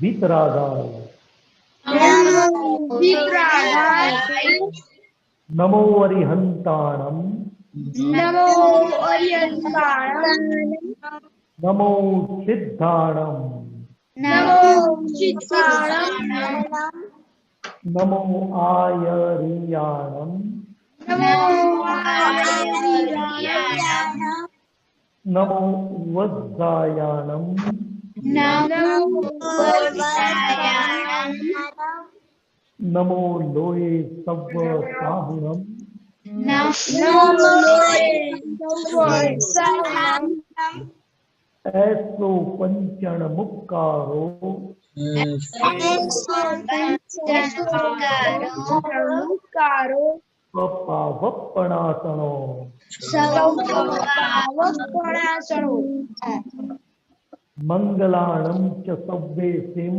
વિતરાગાય નમો વિતરાગાય નમો અરિહંતાણમ નમો અરિયંતાણમ નમો સિદ્ધાણમ નમો ચિત્તાણમ નમો આયરિયાણમ નમો આયર્યાણમ નમો વજ્જાયાણમ નમો વજ્જાયાણમ નમો લોહે સવ્વ સાહુણમ નમો સવસાહમ એસો પંચણ મુક્કારો નમસ્કારો સ્વપાવપણાસણો સૌપણાસણો મંગલાણમ ચ સવ્વેસિમ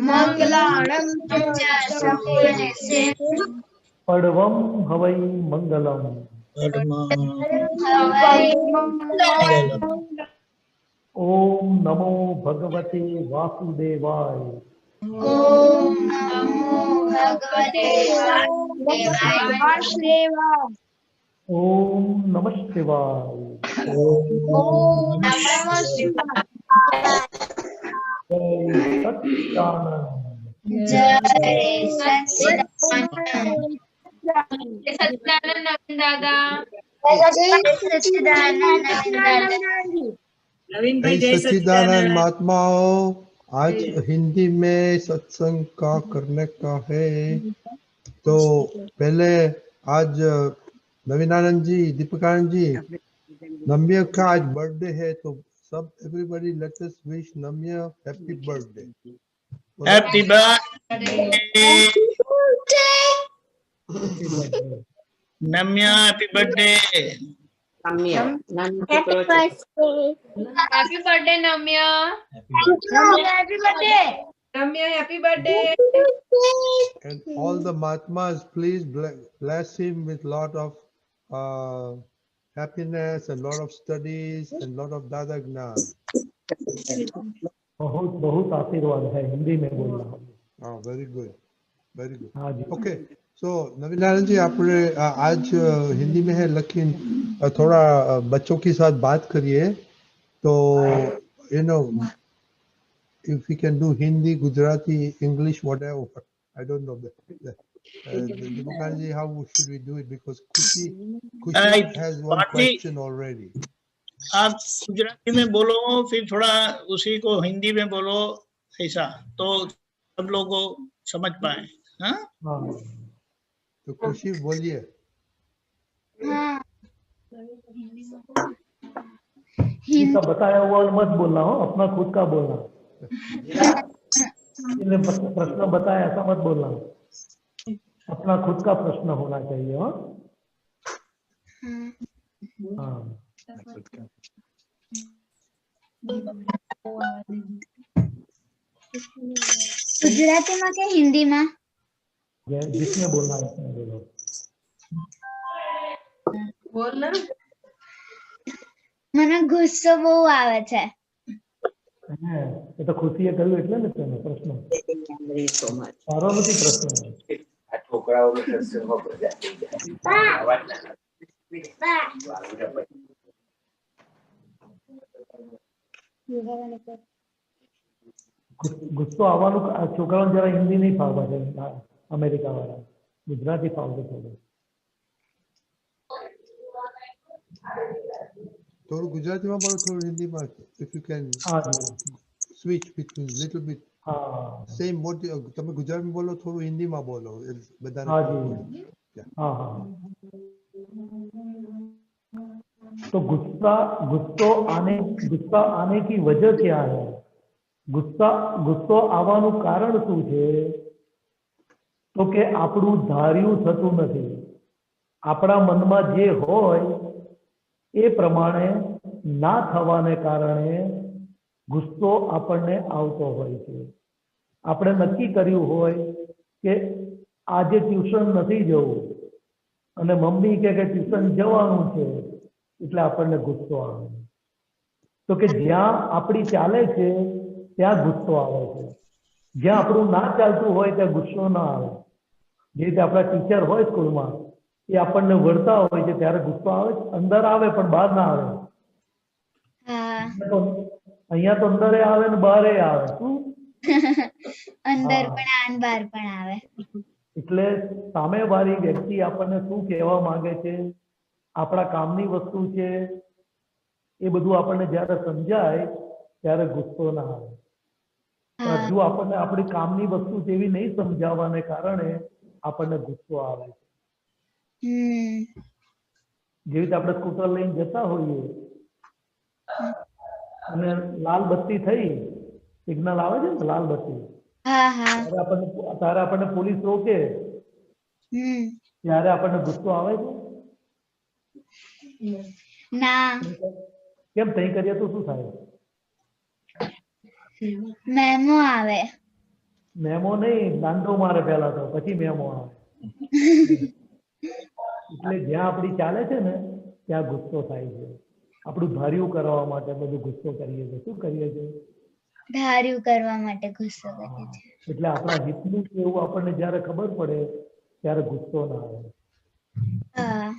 મંગલાણમ ચ સર્વેસિમ પડવમ હવૈ મંગલમ ઓમ નમો ભગવતે વાસુદેવાય ઓમ નમો ભગવતે વાસુદેવાય ઓમ નમઃ શિવાય ઓમ નમઃ શિવાય જય સચ્ચિદાનંદ જય સચ્ચિદાનંદ नवीन दादा जय सच्चिदानंद नवीन दादा जय सच्चिदानंद महात्माओं, आज हिंदी में सत्संग का करने का है। तो पहले आज नवीनानंद जी, दीपकानंद जी, नम्य का आज बर्थडे है, तो सब एवरीबॉडी लेट अस विश नम्य happy birthday. Happy birthday Namya, happy birthday happy birthday Namya happy birthday Namya happy birthday And all the Mahatmas, please bless him with lot of happiness and lot of studies and lot of Dada Gnan. बहुत बहुत आशीर्वाद है हिंदी में बोलना। हाँ, very good, very good. हाँ जी। Okay, so Navinanand जी, आपने आज हिंदी में है, लेकिन थोड़ा बच्चों के साथ बात करिए। तो you know, if we can do Hindi, Gujarati, English, whatever, I don't know. Dipakant ji, how should we do it? Because Kushi has one question already. आप गुजराती में बोलो, फिर थोड़ा उसी को हिंदी में बोलो, ऐसा तो सब लोग को समझ पाए। हाँ, तो खुशी बोलिए। इसका बताया हुआ मत बोलना हो, अपना खुद का बोलना। प्रश्न बताया ऐसा मत बोलना, अपना खुद का प्रश्न होना चाहिए। हाँ, गुजराती में क्या हिंदी में जिसमें बोलना है उसमें बोलो। बोलना મને ગુસ્સો બહુ આવે છે। એ તો ખુશીએ કર્યું એટલે ને તેનો પ્રશ્ન સારો નથી પ્રશ્ન। આ છોકરાઓને સત્સંગમાં પ્રજા થઈ જાય અવાજ ના ગુસ્સો આવવાનું છોકરાઓને જરા હિન્દી નહીં ફાવવા છે, અમેરિકા વાળા ગુજરાતી ફાવશે થોડું। થોડું ગુજરાતીમાં બોલો, થોડું હિન્દીમાં, if you can switch between little bit. Same what તમે ગુજરાતીમાં બોલો, થોડું હિન્દીમાં બોલો, બધાને। हाँ जी, हाँ हाँ। तो गुस्सा आने की वजह क्या है? गुस्सा आवानुं कारण शुं छे? तो के आपणुं धार्युं थतुं नथी। आपणा मनमा जे होय ए प्रमाणे ना थवाने कारणे गुस्सो आपणे आवतो होय छे। आपणे नक्की कर्युं होय के आजे ट्यूशन नथी जवुं अने मम्मी कहे के ट्यूशन जवानुं छे એટલે આપણને ગુસ્સો આવે। તો કે જ્યાં આપણી ચાલે છે ત્યાં ગુસ્સો આવે છે. જ્યાં આપણું ના ચાલતું હોય ત્યાં ગુસ્સો ના આવે. જે રીતે આપણા ટીચર હોય સ્કૂલમાં એ આપણને વળતા હોય છે ત્યારે ગુસ્સો આવે છે, અંદર આવે પણ બહાર ના આવે. હા અહીંયા તો અંદર આવે ને બહાર આવે. શું અંદર હા. પણ આવે બહાર પણ આવે. એટલે સામેવાળી વ્યક્તિ આપણને શું કહેવા માંગે છે, આપણા કામની વસ્તુ છે, એ બધું આપણને જ્યારે સમજાય ત્યારે ગુસ્સો ના આવે. પણ હા જો આપણને આપણી કામની વસ્તુ જેવી નહીં સમજાવવાને કારણે આપણને ગુસ્સો આવે છે. જેવી રીતે આપણે સ્કૂટર લઈને જતા હોઈએ અને લાલ બત્તી થઈ, સિગ્નલ આવે છે ને લાલ બત્તી, હા હા ત્યારે આપણને પોલીસ રોકે ત્યારે આપણને ગુસ્સો આવે છે. ના કેમ તઈ કરીએ તો શું થાય? મેમો આવે. મેમો નહીં, દાંડો મારે પહેલા તો, પછી મેમો આવે. એટલે જ્યાં આપણી ચાલે છે ને ત્યાં ગુસ્સો થાય છે. આપણું ધાર્યું કરવા માટે બધું ગુસ્સો કરીએ છીએ. શું કરીએ છીએ? ધાર્યું કરવા માટે ગુસ્સો કરે છે. એટલે આપણા હિતનું છે એવું આપણને જ્યારે ખબર પડે ત્યારે ગુસ્સો ના આવે. હા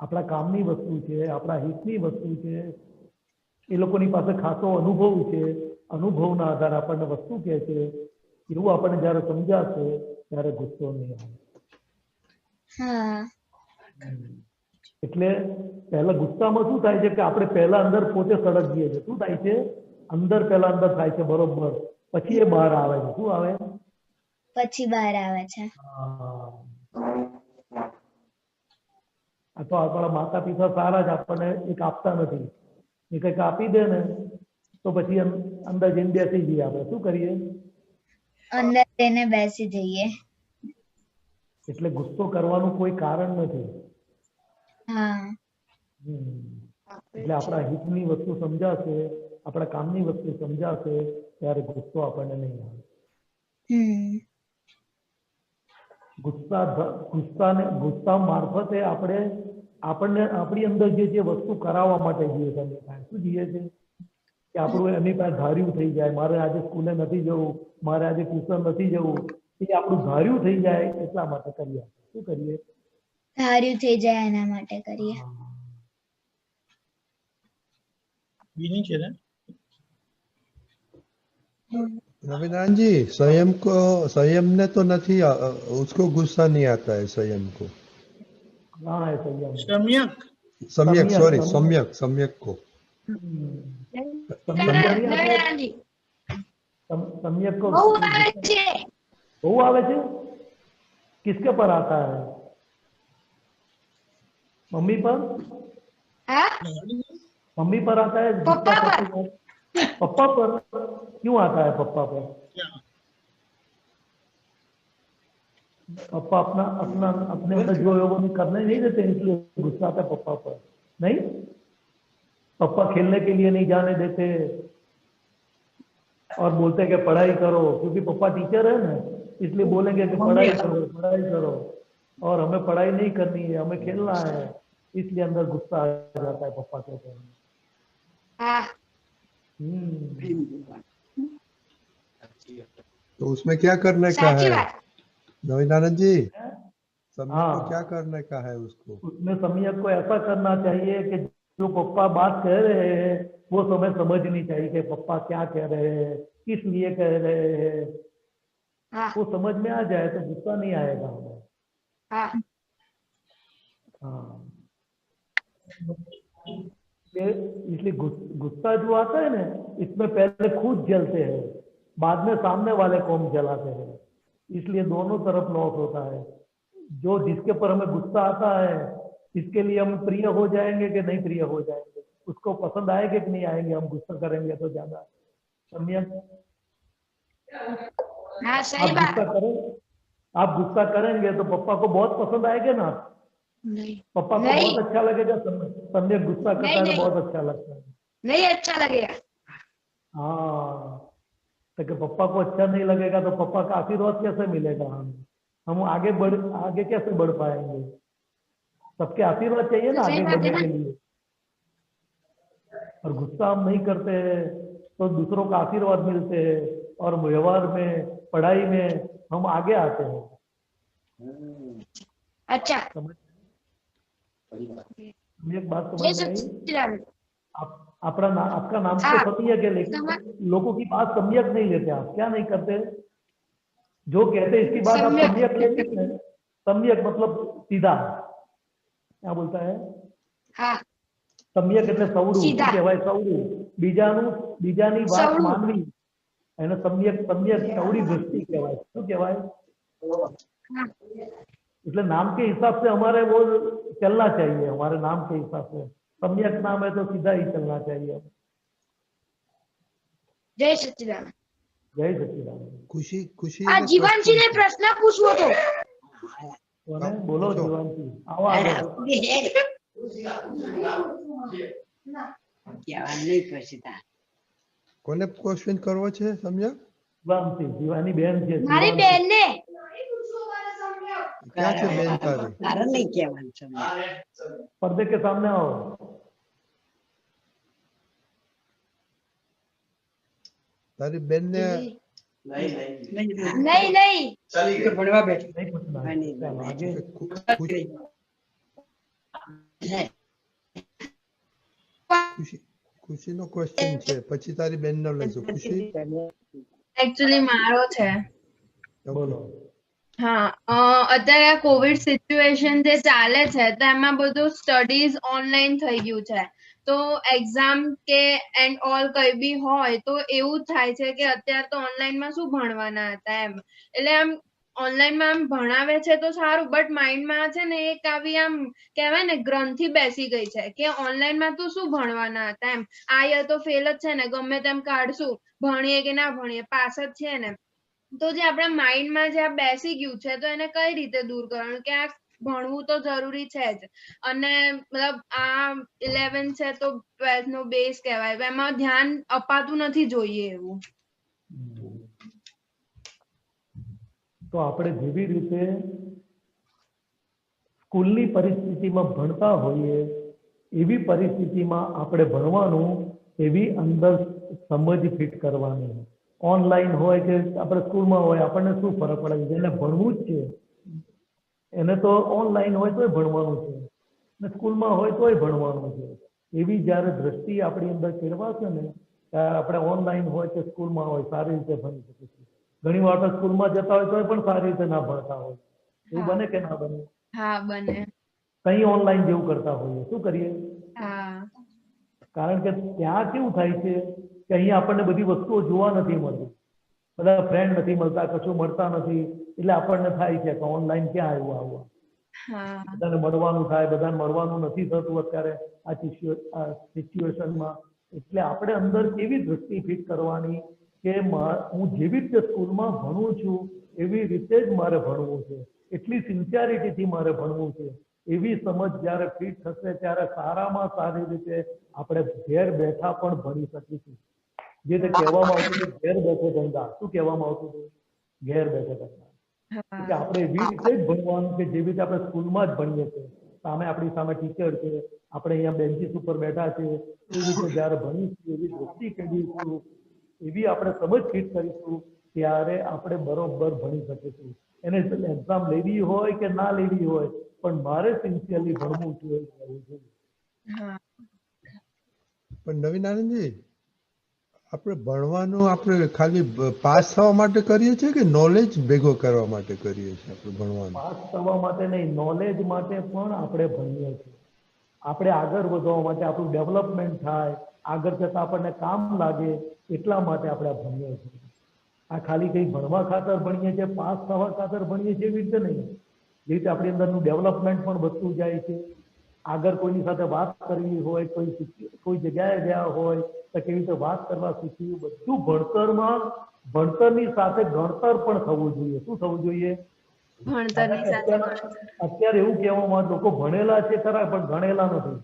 આપણા કામની વસ્તુ છે, આપણા હિતની વસ્તુ છે, એ લોકોની પાસે ખાસો અનુભવ છે, અનુભવના આધારે આપણને વસ્તુ કહે છે, એવું આપણને જ્યારે સમજાશે ત્યારે ગુસ્સો નહીં આવે. હા એટલે પહેલા ગુસ્સામાં શું થાય છે કે આપણે પહેલા અંદર પોતે સળગીએ છીએ. શું થાય છે? અંદર પહેલા અંદર થાય છે બરોબર, પછી એ બહાર આવે છે. શું આવે? પછી બહાર આવે છે. આ તો આપણા માતા પિતા સારા જ આપણને એક આપતા નથી. એ કંઈક આપી દે ને તો પછી અંદર જઈને બેસી જઈએ આપણે. શું કરીએ? અંદર તેને બેસી જઈએ. એટલે ગુસ્સો કરવાનું કોઈ કારણ નથી. હા એટલે આપણા હિતની વસ્તુ સમજાશે, આપણા કામની વસ્તુ સમજાશે ત્યારે ગુસ્સો આપણને નહીં આવે. ગુસ્સા મારફતે આપણને આપણી અંદર જે વસ્તુ કરાવવા માટે જઈએ છે, શું જઈએ છે કે આપણું એમની પાસે ધાર્યું થઈ જાય, મારે આજે સ્કૂલે નથી જવું, મારે આજે ટ્યુશન નથી જવું, એ આપણું ધાર્યું થઈ જાય એટલા માટે કરીએ. શું કરીએ? ધાર્યું થઈ જાય એના માટે કરીએ. બીની છે ને रविनारायण जी, संयम ने तो नहीं, उसको गुस्सा नहीं आता है संयम को। हाँ है संयम, सम्यक सम्यक, सम्यक, सॉरी, सम्यक। सम्यक को। सम्यक को બહુ આવે છે. બહુ આવે છે. किसके पर आता है? मम्मी पर? હા मम्मी पर आता है? पप्पा पर। पप्पा पर क्यों आता है? पप्पा पर पप्पा अपने अंदर जो है वो करने नहीं देते, इसलिए गुस्सा आता है पप्पा पर। नहीं, पप्पा खेलने के लिए नहीं जाने देते और बोलते हैं कि पढ़ाई करो, क्योंकि पप्पा टीचर है ना, इसलिए बोलेंगे कि पढ़ाई करो, और हमें पढ़ाई नहीं करनी है, हमें खेलना है, इसलिए अंदर गुस्सा आ जाता है पप्पा के ऊपर। હા तो उसमें क्या करने का સાચી है વાત. रविनारायण जी? सम्यक हाँ। को क्या करने का है उसको? उसमें सम्यक को ऐसा करना चाहिए कि जो पप्पा बात कह रहे हैं वो हमें समझनी चाहिए कि पप्पा क्या कह रहे हैं, किस लिए कह रहे हैं, હા वो समझ में आ जाए तो गुस्सा नहीं आएगा हमें। હા हाँ, इसलिए गुस्सा जो आता है ना, इसमें पहले खुद जलते हैं, बाद में सामने वाले को हम जलाते हैं, इसलिए दोनों तरफ लॉस होता है। जो जिसके पर हमें गुस्सा आता है, इसके लिए हम प्रिय हो जाएंगे कि नहीं प्रिय हो जाएंगे, उसको पसंद आएंगे कि नहीं आएंगे, हम गुस्सा करेंगे तो ज्यादा। सम्यक, હા आप સહી વાત. गुस्सा करेंगे तो पप्पा को बहुत पसंद आएगा ना, नहीं पप्पा को नहीं। बहुत अच्छा लगेगा। सम्यक गुस्सा करता है तो नहीं। बहुत अच्छा लगता है। नहीं अच्छा लगेगा. हाँ, तो कि पप्पा को अच्छा नहीं लगेगा तो पप्पा का आशीर्वाद कैसे मिलेगा? हम आगे कैसे बढ़ पाएंगे? सबके आशीर्वाद चाहिए ना सही आगे बात है बढ़ने ना। के लिए। और गुस्सा हम नहीं करते हैं तो दूसरों का आशीर्वाद मिलते हैं और व्यवहार में, पढ़ाई में हम आगे आते हैं। अच्छा, समझ एक बात जय समझ में आई? सच्चिदानंद। आपका नाम तो हाँ, सम्यक है, लेकिन समझ- लोगों की बात सम्यक नहीं लेते। आप क्या नहीं करते? जो कहते हैं इसकी बात आप सम्यक। सम्यक लेते हैं। सम्यक मतलब सीधा। क्या बोलता है? હા, सम्यक એટલે સવડું. સીધા. શું કહેવાય? સવડું. બીજાની વાત સવડું. માનવી એને सम्यक સવડી દ્રષ્ટિ કહેવાય. શું કહેવાય? હા, એટલે नाम के हिसाब से हमारे वो चलना चाहिए, हमारे नाम के हिसाब से। सम्यक नाम है तो सीधा ही चलना चाहिए। જય સચ્ચિદાનંદ। जय सच्चिदानंद। खुशी આ એને જીવાંશીને question છે. પ્રશ્ન પૂછવો હતો। કોને? બોલો પૂછો. જીવાંશી, આવો આગળ. કોને ક્વેશ્ચન કરવો છે સમજ્યા? જીવાંશી, જીવાની બેન છે. મારી જીવાંશી. બેનને ક્યાં છે બેન તારી? તારે નહીં કહેવાનું છે पर्दे के सामने आओ। તારી બેન ને નહીં નહીં ભણવા બેઠી नहीं पूछना। नहीं, चलो आगे। ખુશી નો ક્વેશ્ચન છે, પછી તારી બેન નો લેજો. ખુશી એકચ્યુઅલી મારો છે। बोलो। હા, અત્યારે આ કોવિડ સિચ્યુએશન જે ચાલે છે તો એમાં બધું સ્ટડીઝ ઓનલાઈન થઈ ગયું છે, તો એક્ઝામ કે એન્ડ ઓલ કઈ બી હોય તો એવું થાય છે કે અત્યારે તો ઓનલાઈનમાં શું ભણવાના હતા એમ, એટલે આમ ઓનલાઈનમાં આમ ભણાવે છે તો સારું, બટ માઇન્ડમાં છે ને એક આવી આમ કહેવાય ને ગ્રંથિ બેસી ગઈ છે કે ઓનલાઈનમાં તો શું ભણવાના હતા એમ, આ યર તો ફેલ જ છે ને, ગમે તેમ કાઢશું, ભણીએ કે ના ભણીએ પાસ જ છે ને। તો જે આપણા માઇન્ડમાં જે આ બેસી ગયું છે તો એને કઈ રીતે દૂર કરવાનું કે આ ભણવું તો જરૂરી છે જ, અને મતલબ આ 11 છે તો 12th નો બેઝ કહેવાય, એમાં ધ્યાન અપાતું નથી જોઈએ એવું। તો આપણે જેવી રીતે સ્કૂલની પરિસ્થિતિમાં ભણતા હોઈએ એવી પરિસ્થિતિમાં આપણે ભણવાનું, એવી અંદર સમજ ફિટ કરવાની। ઓનલાઈન હોય કે આપણે સ્કૂલમાં હોય, આપણને શું ફરક પડે? જેને ભણવું જ છે એને તો ઓનલાઈન હોય તોય ભણવાનું છે ને સ્કૂલમાં હોય તોય ભણવાનું છે। એવી જ્યારે દ્રષ્ટિ આપણી અંદર કેળવાશે ને ત્યારે આપણે ઓનલાઈન હોય કે સ્કૂલમાં હોય સારી રીતે ભણી શકીશું। ઘણી વાર તો સ્કૂલમાં જતા હોય તોય પણ સારી રીતે ના ભણતા હોય, એવું બને કે ના બને? હા બને। કઈ ઓનલાઈન જેવું કરતા હોઈએ, શું કરીએ? હા કારણ કે ત્યાં કેવું થાય છે કે અહીંયા આપણને બધી વસ્તુઓ જોવા નથી મળતી, બધા ફ્રેન્ડ નથી મળતા, કશું મળતા નથી, એટલે આપણને થાય છે કે ઓનલાઈન ક્યાં આવ્યું આવવા, હા બધાને મળવાનું થાય, બધાને મળવાનું નથી થતું અત્યારે આ સિચ્યુએશનમાં। એટલે આપણે અંદર કેવી દ્રષ્ટિ ફિટ કરવાની કે હું જેવી રીતે સ્કૂલમાં ભણું છું એવી રીતે જ મારે ભણવું છે, એટલી સિન્સિયરિટીથી મારે ભણવું છે, એવી સમજ જ્યારે ફિટ થશે ત્યારે સારામાં સારી રીતે આપણે ઘેર બેઠા પણ ભણી શકીશું। જે તે કહેવામાં આવતું હતું ઘેર બેઠે ધંધા, શું કહેવામાં આવતું હતું? ઘેર બેઠે ધંધા। કે આપણે એવી રીતે જ ભણવાનું કે જેવી રીતે આપણે સ્કૂલમાં જ ભણીએ છીએ, સામે આપણી સામે ટીચર છે, આપણે અહીંયા બેન્ચીસ ઉપર બેઠા છે, એવી રીતે જ્યારે ભણીશું, એવી દ્રષ્ટિ કેળવીશું, એવી આપણે સમજ ફિટ કરીશું ત્યારે આપણે બરોબર ભણી શકીશું। એને એક્ઝામ લેવી હોય કે ના લેવી હોય પણ મારે સિન્સિયરલી ભણવું છે એવું કરવું જોઈએ। હા પણ નવીન આનંદજી, આપણે ભણવાનું આપણે ખાલી પાસ થવા માટે કરીએ છીએ કે નોલેજ ભેગો કરવા માટે કરીએ છીએ આપણે ભણવાનું? પાસ થવા માટે નહીં, નોલેજ માટે પણ આપણે ભણીએ છીએ। આપણે આગળ વધવા માટે, આપણું ડેવલપમેન્ટ થાય, આગળ જતાં આપણને કામ લાગે એટલા માટે આપણે ભણીએ છીએ। આ ખાલી કંઈ ભણવા ખાતર ભણીએ છીએ, પાસ થવા ખાતર ભણીએ છીએ એવી રીતે નહીં। જે રીતે આપણી અંદરનું ડેવલપમેન્ટ પણ વધતું જાય છે, આગળ કોઈની સાથે વાત કરવી હોય, કોઈ જગ્યાએ ગયા હોય તો કેવી રીતે વાત કરવા શીખવી, બધું ભણતરમાં, ભણતરની સાથે ગણતર પણ થવું જોઈએ। શું થવું જોઈએ? ભણતરની સાથે અત્યારે એવું કહેવામાં લોકો ભણેલા છે ખરા પણ ગણેલા નથી,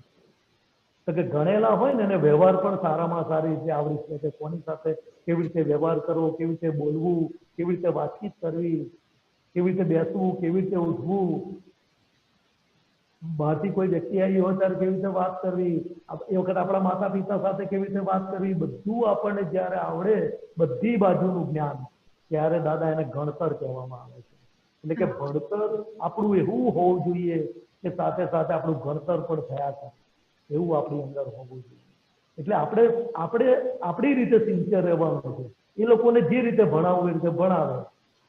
તો કે ગણેલા હોય ને એને વ્યવહાર પણ સારામાં સારી રીતે આવડી શકે, કે કોની સાથે કેવી રીતે વ્યવહાર કરવો, કેવી રીતે બોલવું, કેવી રીતે વાતચીત કરવી, કેવી રીતે બેસવું, કેવી રીતે ઉઠવું, બહારથી કોઈ વ્યક્તિ આવી હોય ત્યારે કેવી રીતે વાત કરવી, એ વખત આપણા માતા પિતા સાથે કેવી રીતે વાત કરવી, બધું આપણને જ્યારે આવડે, બધી બાજુનું જ્ઞાન, ત્યારે દાદા એને ગણતર કહેવામાં આવે છે. એટલે કે ભણતર આપણું એવું હોવું જોઈએ કે સાથે સાથે આપણું ગણતર પણ થયા કરે, એવું આપણી અંદર હોવું જોઈએ. એટલે આપણે આપણી રીતે સિન્સિયર રહેવાનું છે. એ લોકોને જે રીતે ભણાવવું એ રીતે ભણાવે,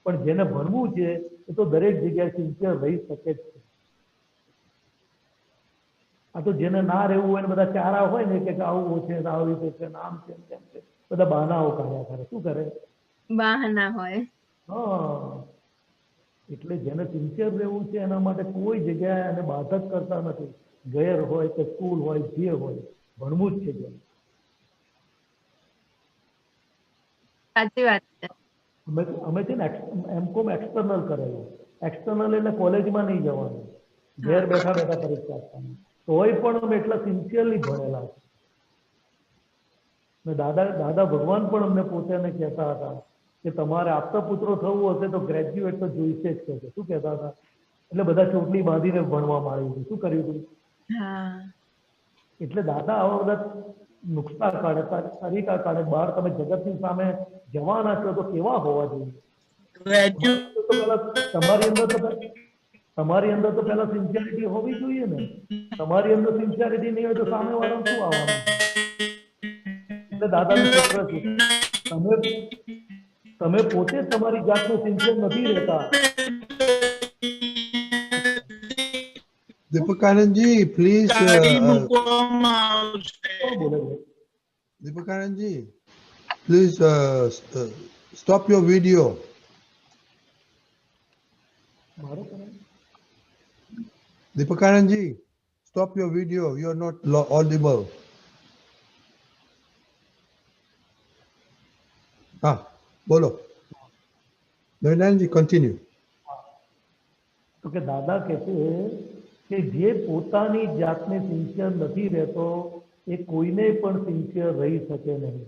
પણ જેને ભણવું છે એ તો દરેક જગ્યાએ સિન્સિયર રહી શકે જ છે. આ તો જેને ના રહેવું હોય ને બધા ચારા હોય ને કે આવું છે આવી રીતે છે આમ છે તેમ છે, બધા બહાનાઓ કાઢ્યા કરે. શું કરે? બહાના હોય. હા, એટલે જેને સિન્સિયર રહેવું છે એના માટે કોઈ જગ્યાએ એને બાધક કરતા નથી. ઘેર હોય કે સ્કૂલ હોય, જે હોય, ભણવું જ છે. સાચી વાત છે. અમે છે ને એમકોમ એક્સટર્નલ કરેલું. એક્સટર્નલ એટલે કોલેજમાં નહીં જવાનું, ઘેર બેઠા બેઠા પરીક્ષા આપવાની. તોય પણ અમે એટલા સિન્સિયરલી ભણેલા છે. દાદા ભગવાન પણ અમને પોતે કહેતા હતા કે તમારે આપતા પુત્રો થવું હશે તો ગ્રેજ્યુએટ તો જોઈશે જ. કે શું કહેતા હતા? એટલે બધા ચોટલી બાંધીને ભણવા માંડ્યું. શું કર્યું હતું? એટલે દાદા આવા બધા નુકસાન કાઢે, તરીકા કાઢે. બહાર તમે જગતની સામે જવાના છો તો કેવા હોવા જોઈએ? તમારી અંદર તો પેલા સિન્સિયરિટી હોવી જોઈએ ને. તમારી અંદર સિન્સિયરિટી નહીં હોય તો સામે વાળા શું આવવાનું? એટલે દાદાનું સૂત્ર છે, તમે પોતે તમારી જાતને સિન્સિયર નથી રહેતા. દીપકાનંદજી, પ્લીઝ. બોલે Deepakanandji, please stop your video. Deepakanandji, stop your video. You are not audible. હા, બોલો. નવીનાનંદજી, continue. તો કે દાદા કહે છે કે જે પોતાની જાતને સિન્સિયર નથી રહેતો એ કોઈને પણ સિન્સિયર રહી શકે નહીં.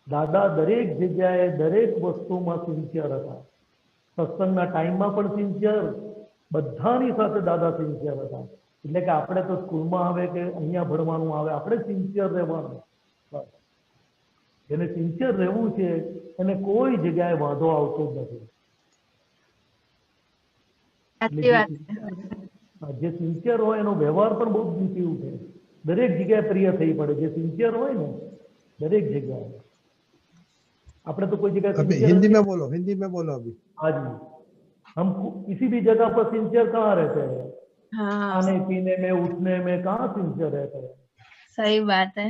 દાદા દરેક જગ્યાએ દરેક વસ્તુમાં સિન્સિયર હતા. સત્સંગના ટાઈમમાં પણ સિન્સિયર, બધાની સાથે દાદા સિન્સિયર હતા. એટલે કે આપણે તો સ્કૂલમાં આવે કે અહીંયા ભણવાનું આવે, આપણે સિન્સિયર રહેવાનું. જેને સિન્સિયર રહેવું છે એને કોઈ જગ્યાએ વાંધો આવતો જ નથી. જે સિન્સિયર હોય એનો વ્યવહાર પણ બહુ જ નીચી ઉઠે, દરેક જગ્યાએ પ્રિય થઈ પડે. જે સિન્સિયર હોય ને દરેક જગ્યાએ. આપણે तो कोई जगह हिंदी में बोलो, हिंदी में बोलो अभी. हाँ जी, हम किसी भी जगह पर सिंसियर कहाँ रहते हैं? खाने पीने में, उठने में कहाँ सिंसियर रहते हैं? सही बात है.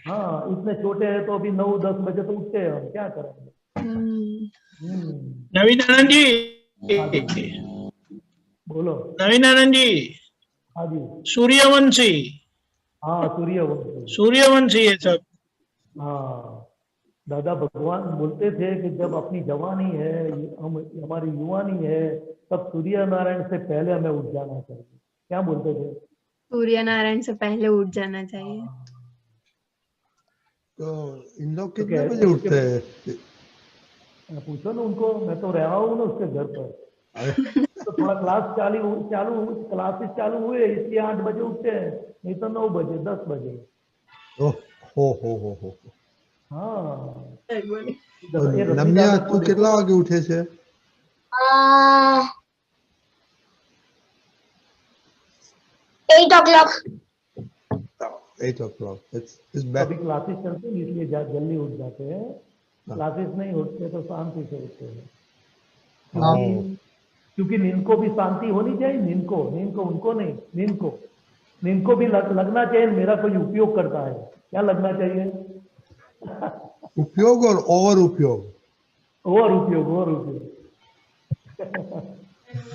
हाँ, इतने छोटे हैं तो अभी 9-10 बजे तो उठते हैं, हम क्या करेंगे? नवीनानंद जी, बोलो. नवीनानंद जी. हाँ जी. सूर्यवंशी. हाँ, सूर्यवंशी. सूर्यवंशी है सब. हाँ, दादा भगवान बोलते थे कि जब अपनी जवानी है, हम हमारी युवानी है, तब सूर्य नारायण से पहले हमें उठ जाना चाहिए. क्या बोलते थे? सूर्य नारायण से पहले उठ जाना चाहिए. तो इन लोग कितने बजे उठते हैं? पूछो ना उनको, मैं तो रहा हूँ ना उसके घर पर. तो थोड़ा क्लासेस चालू हुए इसलिए 8 बजे उठते हैं, नहीं तो 9 बजे 10 बजे. हो. हाँ. નમ્યા, તું કેટલા વાગે ઉઠે છે? 8 o'clock. 8 o'clock. It's better. अभी क्लासेस चलते हैं इसलिए जल्दी उठ जाते हैं. क्लासेस नहीं उठते तो शांति से उठते हैं. क्योंकि नींद को भी शांति होनी चाहिए. नींद को उनको नहीं, नींद को भी लगना चाहिए मेरा कोई उपयोग करता है. क्या लगना चाहिए? उपयोग और ओवर उपयोग.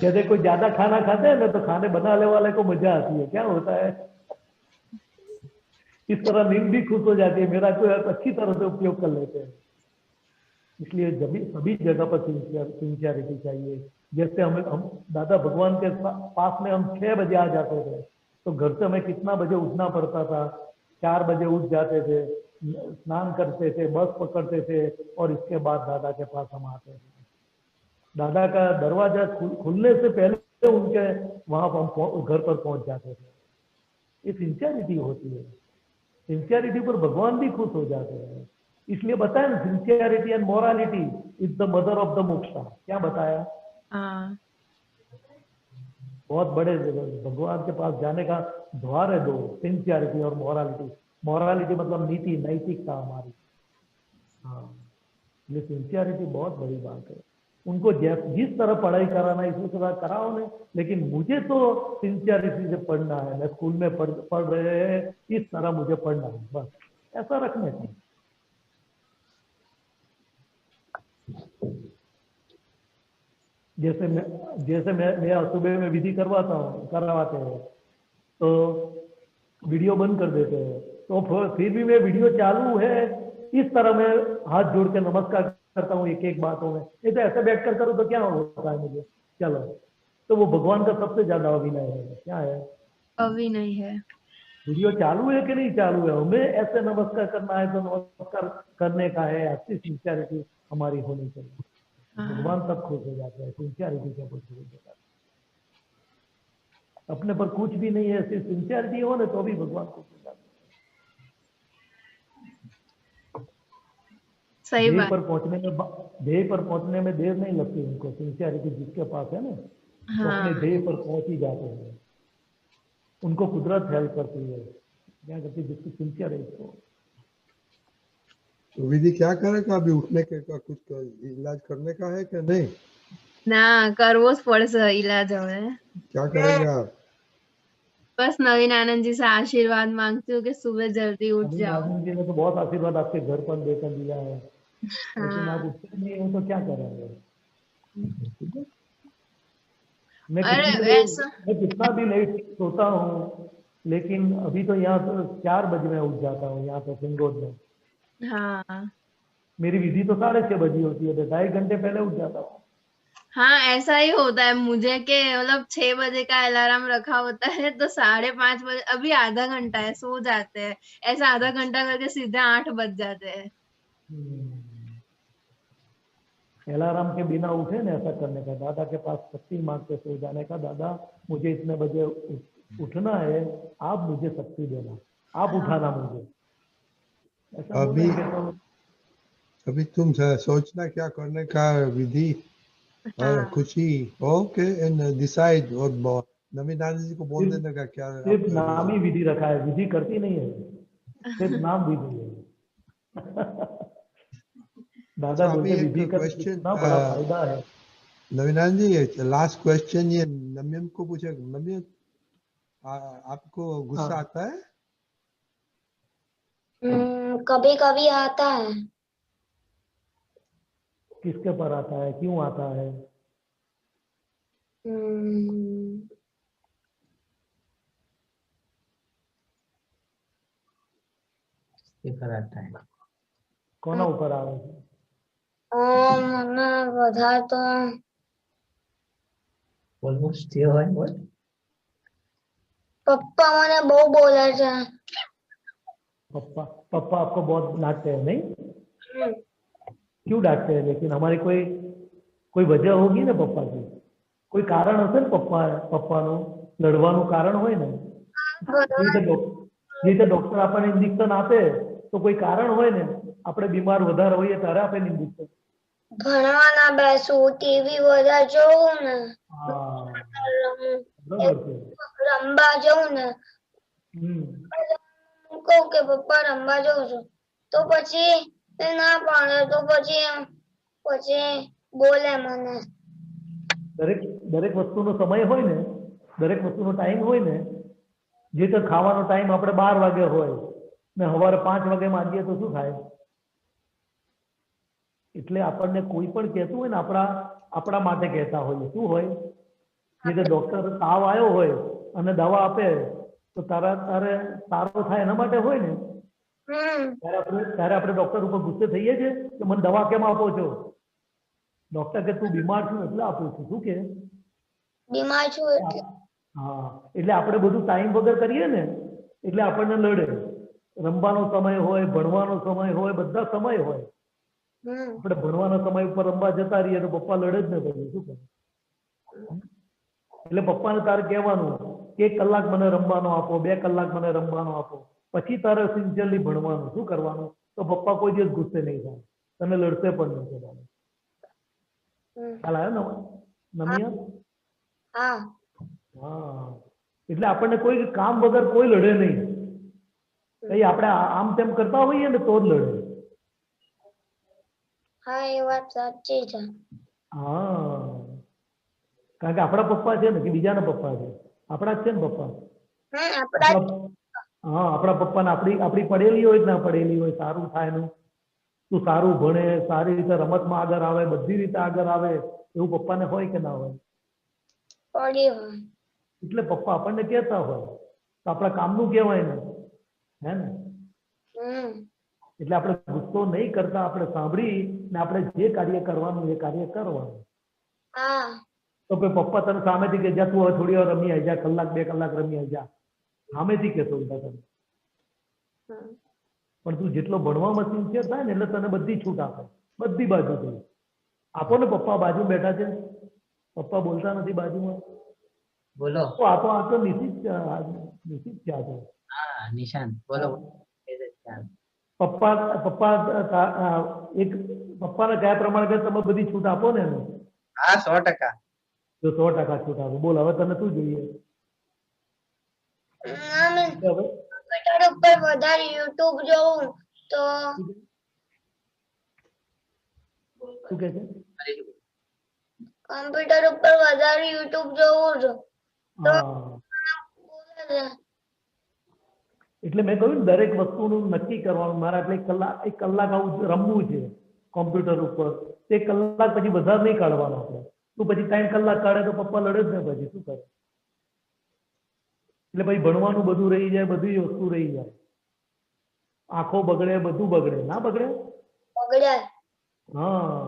जैसे कोई ज्यादा खाना खाते हैं ना तो खाने बनाने वाले को मजा आती है. क्या होता है? इस तरह नींद भी खुश हो जाती है, मेरा कोई अच्छी तरह से उपयोग कर लेते हैं. इसलिए सभी जगह पर सिंसियरिटी चाहिए. जैसे हम दादा भगवान के पास में हम 6 बजे आ जाते थे तो घर से हमें कितना बजे उठना पड़ता था? 4 बजे उठ जाते थे, स्नान करते थे, बस पकड़ते थे और इसके बाद दादा के पास हम आते थे. दादा का दरवाजा खुलने से पहले उनके वहां घर पर पहुंच जाते थे। ये सिंसियरिटी होती है। सिंसियरिटी पर भगवान भी खुश हो जाते हैं। इसलिए बताया ना, sincerity and morality is the mother of the moksha. क्या बताया? हाँ बहुत बड़े भगवान के पास जाने का द्वार है दो, सिंसियरिटी और मोरालिटी। मोरालिटी मतलब नीति, नैतिकता हमारी। हाँ, ये सिंसियरिटी बहुत बड़ी बात है। उनको जिस तरह पढ़ाई कराना है इसी तरह कराओ ने, लेकिन मुझे तो सिंसियरिटी से पढ़ना है। मैं स्कूल में पढ़ रहे हैं, इस तरह मुझे पढ़ना है, बस ऐसा रखने का। जैसे मैं सुबह में विधि करवाते हैं तो वीडियो बंद कर देते हैं, तो फिर भी मैं वीडियो चालू है इस तरह मैं हाथ जोड़ के नमस्कार करता हूँ एक एक बातों में। नहीं तो ऐसे बैठ कर करूँ तो क्या होता है मुझे? चलो, तो वो भगवान का सबसे ज्यादा अभिनय है। क्या है? अभिनय है। वीडियो चालू है कि नहीं चालू है, हमें ऐसे नमस्कार करना है तो नमस्कार करने का है। ऐसी सिंसियरिटी हमारी होनी चाहिए। भगवान सब खुश हो जाते हैं सिंसियरिटी से खुश हो जाता है। अपने पर कुछ भी नहीं है, सिर्फ सिंसियरिटी हो ना तो भी भगवान खुश हो जाते हैं। सही ध्येय बात। पर पहुंचने में देर नहीं लगती उनको। सिंसियरिटी जिसके पास है ना, तो हाँ अपने ध्येय पर पहुंच ही जाते हैं। उनको कुदरत हेल्प करती है। क्या करती है? जिसकी सिंसियर है तो विधि क्या करेगा अभी? उठने के का कुछ इलाज करने का है कि नहीं? ના કરવો જ પડશે ઈલાજ હવે। क्या करेंगे आप? बस नवीन आनंद जी से आशीर्वाद मांगती हूँ कि सुबह जल्दी उठ अभी जाओ। नाज़िम जी ने तो बहुत आशीर्वाद आपके घर पर देकर दिया है, लेकिन हाँ आप उठते नहीं हो तो क्या करेंगे? अरे ऐसा मैं कितना भी लेट सोता हूँ, लेकिन अभी तो यहाँ तो 4 बजे मैं उठ जाता हूँ। यहाँ पे सिंगोड में हाँ मेरी विधि तो 6:30 बजे होती है, तो 2.5 घंटे पहले उठ जाता हूँ। हाँ ऐसा ही होता है मुझे कि मतलब 6 बजे का अलार्म रखा होता है तो 5:30 बजे अभी आधा घंटा है सो जाते हैं। ऐसा आधा घंटा करके सीधे 8 बज जाते हैं। अलार्म के बिना उठे ना, ऐसा करने का। दादा के पास शक्ति मांग के सो जाने का, दादा मुझे इतने बजे उठना है, आप मुझे शक्ति देना, आप उठाना मुझे। ऐसा अभी बोलेंगे तो अभी तुम सोचना क्या करने का विधि और हाँ खुशी। Okay, and decide. और नवीन आनंद जी को बोल सिर्फ देने का क्या सिर्फ आपका नाम ही विधि रखा है, विधि करती नहीं है, सिर्फ नाम विधि है। दादा अच्छा, अभी बोलते एक विधि का क्वेश्चन कितना बड़ा फायदा है। नवीन आनंद जी, लास्ट क्वेश्चन ये नम्यम को पूछे। नम्यम, आपको गुस्सा हाँ, आता है? कभी कभी आता है। किसके पर आता है, क्यों आता है? हम्म, કોના ઉપર આવે છે? મને વધારે તો પપ્પા મને બહુ બોલે છે। पप्पा पप्पा आपको बहुत डांटते हैं नहीं? क्यों डांटते हैं? लेकिन हमारी कोई वजह होगी ना पप्पा की, कोई कारण હશે ને પપ્પાનું લડવાનું કારણ હોય ને। જે ડોક્ટર આપણને ઇન્જેક્શન આપે તો કોઈ કારણ હોય ને, આપણે બીમાર વધારે હોઈએ ત્યારે આપે ઇન્જેક્શન। ભણવા ના બેસું, ટીવી વધારે જોઉં ને, હા, બરાબર છે। રમવા જઉં ને, હું કહું કે પપ્પા રમવા જઉં છું તો પછી એ ના પાડે તો પછી બોલે મને। દરેક વસ્તુનો સમય હોય ને, દરેક વસ્તુનો ટાઈમ હોય ને। જે તો ખાવાનો ટાઈમ આપણે 12 વાગે હોય ને સવારે 5 વાગે માંગીએ તો શું થાય? એટલે આપણને કોઈ પણ કહેતું હોય ને, આપણા માટે કહેતા હોય। શું હોય? જે તો ડોક્ટર તાવ આવ્યો હોય અને દવા આપે તો તારે સારો થાય એના માટે હોય ને। ત્યારે આપણે ડોક્ટર ઉપર ગુસ્સે થઈએ છીએ કે મને દવા કેમ આપો છો? ડોક્ટર કે તું બીમાર છું એટલે આપું છું। શું કે બીમાર છું એટલે। હા, એટલે આપણે બધું ટાઈમ વગર કરીએ ને એટલે આપણને લડે। રમવાનો સમય હોય, ભણવાનો સમય હોય, બધા સમય હોય। આપણે ભણવાના સમય ઉપર રમવા જતા રહીએ તો પપ્પા લડે જ ને, પછી શું કરે? એટલે પપ્પાને તારે કહેવાનું કે 1 કલાક મને રમવાનો આપો, 2 કલાક મને રમવાનો આપો, પછી તારે સિન્સિયરલી ભણવાનું. શું કરવાનું? તો પપ્પા કોઈ દિવસ ગુસ્સે નહીં થાય, તને લડશે પણ નહીં કહેવાનું. ખ્યાલ આવ્યો ને નમિયા? હા હા, એટલે આપણને કોઈ કામ વગર કોઈ લડે નહીં. કઈ આપણે આમ તેમ કરતા હોઈએ ને તો જ લડે. હા એ વાત સાચી છે. હા, કારણ કે આપણા પપ્પા છે ને કે બીજાના પપ્પા છે? આપણા જ છે ને પપ્પા. હા, આપણા પપ્પાને આપણી પડેલી હોય કે ના પડેલી હોય, સારું થાય ને તું સારું ભણે, સારી રીતે રમતમાં આગળ આવે, બધી રીતે આગળ આવે, એવું પપ્પાને હોય કે ના હોય? પડી હોય. એટલે પપ્પા આપણને કહેતા હોય તો આપણા કામનું કહેવાય ને, હે ને? એટલે આપણે ગુસ્સો નહીં કરતા, આપણે સાંભળી ને આપણે જે કાર્ય કરવાનું એ કાર્ય કરવાનું. હા તો પછી પપ્પા તને સામેથી કે જા તું હવે થોડી વાર રમી આવી જા, 1 કલાક 2 કલાક રમી આવી જા, સામેથી કહેતો હતા તને. પણ તું જેટલો ભણવામાં સિન્સિયર થાય ને એટલે તને બધી છૂટ આપે, બધી બાજુથી આપો ને. પપ્પા બાજુ બેઠા છે, પપ્પા બોલતા નથી બાજુમાં. બોલો. તો આ તો નિશ્ચિત છે આ તો. હા નિશાન બોલો. પપ્પાને કયા પ્રમાણે તમે બધી છૂટ આપો ને એને? હા 100%. તો 100% છૂટ આપો. બોલ હવે તને શું જોઈએ? કમ્પ્યુટર ઉપર વધારે યુટ્યુબ જોઉં તો શું કે છે? કમ્પ્યુટર ઉપર વધારે યુટ્યુબ જોઉં છું તો એટલે મેં કહ્યું ને દરેક વસ્તુનું નક્કી કરવાનું. મારે એટલે 1 કલાક આવું રમવું છે કોમ્પ્યુટર ઉપર, તે 1 કલાક પછી વધારે નહીં કાઢવાનો આપણે. તું પછી 3 કલાક કાઢે તો પપ્પા લડે જ ને, પછી શું કરે? એટલે પછી ભણવાનું બધું રહી જાય, બધી વસ્તુ રહી જાય, આંખો બગડે, બધું બગડે. ના બગડે? બગડે. હા,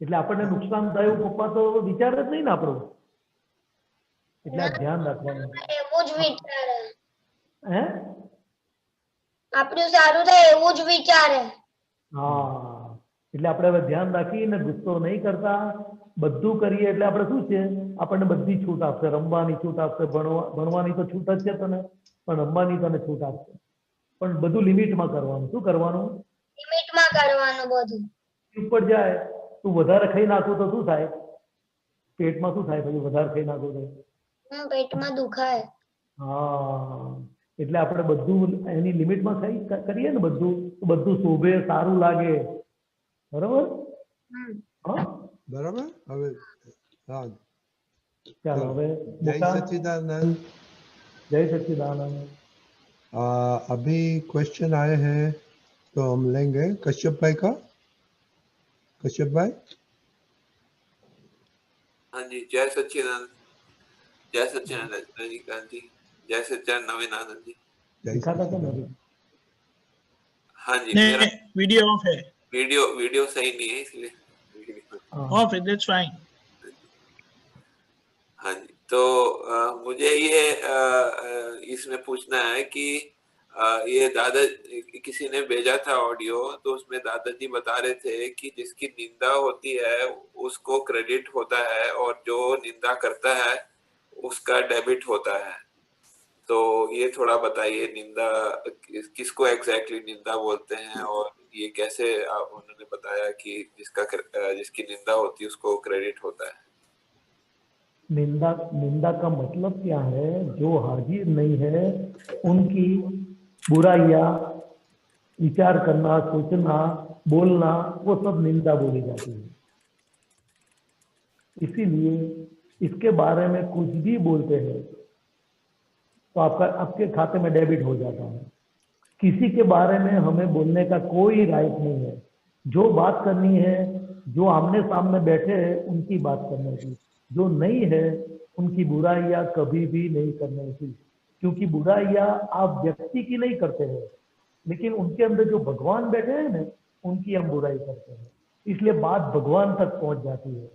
એટલે આપણને નુકસાન થાય એવું પપ્પા તો વિચારે જ નહીં ને આપણું. એટલે આ ધ્યાન રાખવાનું. એવું જ વિચારે. હે? આપણું સારું થાય એવું જ વિચારે. હા, એટલે આપણે હવે ધ્યાન રાખીને ગુસ્સો નહીં કરતા, બધું કરીએ. એટલે આપણે શું છે, આપણને બધી છૂટ આપશે. રમવાની છૂટ આપશે, ભણવાની તો છૂટ જ છે તને, પણ રમવાની તને છૂટ આપશે. પણ બધું લિમિટમાં કરવાનું. શું કરવાનું? લિમિટમાં કરવાનું બધું. ઉપર જાય તું વધારે ખાઈ નાખું તો શું થાય? પેટમાં શું થાય પછી વધારે ખાઈ નાખું તો? પેટમાં દુખાય. હા, એટલે આપણે બધું એની લિમિટમાં કરીએ ને બધું, તો બધું શોભે, સારું લાગે. બરોબર? હા બરાબર. હવે હા, ચાલો હવે जय सच्चिदानंद. जय सच्चिदानंद. अभी क्वेश्चन आए हैं तो हम लेंगे कश्यप भाई का. कश्यप भाई. हाँ जी, जय सच्चिदानंद. जय सच्चिदानंद रजनीकांत जी. जय सच्चिदानंद नवीन आनंद जी. हाँ जी, मेरा वीडियो ऑफ है. वीडियो सही नहीं है इसलिए ऑफ है, दैट्स फाइन. हाँ जी, तो मुझे ये इसमें पूछना है कि ये दादा किसी ने भेजा था ऑडियो, तो उसमें दादाजी बता रहे थे कि जिसकी निंदा होती है उसको क्रेडिट होता है और जो निंदा करता है उसका डेबिट होता है. तो ये थोड़ा बताइए, निंदा किसको एग्जैक्टली निंदा बोलते हैं, और ये कैसे उन्होंने बताया कि जिसकी निंदा होती है उसको क्रेडिट होता है. निंदा का मतलब क्या है? जो हाजिर नहीं है उनकी बुराइयां विचार करना, सोचना, बोलना, वो सब निंदा बोली जाती है. इसीलिए इसके बारे में कुछ भी बोलते हैं तो आपके खाते में डेबिट हो जाता है. किसी के बारे में हमें बोलने का कोई राइट नहीं है. जो बात करनी है, जो आमने सामने बैठे हैं उनकी बात करने की, जो नहीं है उनकी बुराइयां कभी भी नहीं करने की. क्योंकि बुराइयां आप व्यक्ति की नहीं करते हैं, लेकिन उनके अंदर जो भगवान बैठे हैं ना, उनकी हम बुराई करते हैं. इसलिए बात भगवान तक पहुंच जाती है.